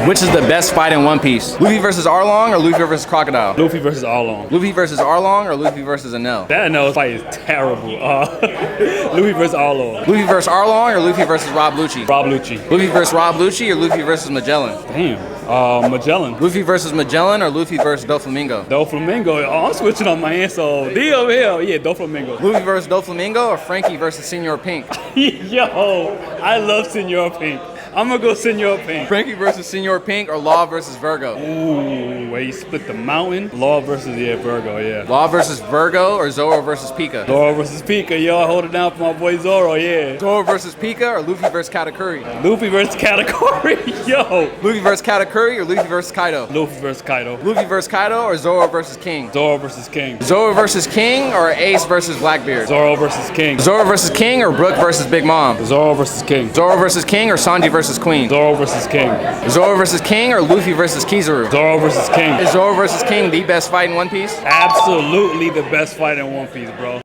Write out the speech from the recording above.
Which is the best fight in One Piece? Luffy versus Arlong or Luffy versus Crocodile? Luffy versus Arlong. Luffy versus Arlong or Luffy versus Enel? That Enel fight is terrible. Luffy versus Arlong. Luffy versus Arlong or Luffy versus Rob Lucci? Rob Lucci. Luffy versus Rob Lucci or Luffy versus Magellan? Damn. Magellan. Luffy versus Magellan or Luffy versus Doflamingo? Doflamingo. Oh, I'm switching on my answer. D over here. Yeah, Doflamingo. Luffy versus Doflamingo or Frankie versus Senor Pink? Yo, I love Senor Pink. I'm gonna go Senor Pink. Frankie versus Senor Pink or Law versus Virgo? Ooh, where you split the mountain. Law versus, Virgo, yeah. Law versus Virgo or Zoro versus Pika? Zoro versus Pika, yo, hold it down for my boy Zoro, yeah. Zoro versus Pika or Luffy versus Katakuri? Luffy versus Katakuri, yo. Luffy versus Katakuri or Luffy versus Kaido? Luffy versus Kaido. Luffy versus Kaido or Zoro versus King? Zoro versus King. Zoro versus King or Ace versus Blackbeard? Zoro versus King. Zoro versus King or Brook versus Big Mom? Zoro versus King. Zoro versus King or Sanji versus Queen? Zoro versus King. Zoro versus King or Luffy versus Kizaru? Zoro versus King. Is Zoro versus King the best fight in One Piece? Absolutely the best fight in One Piece, bro.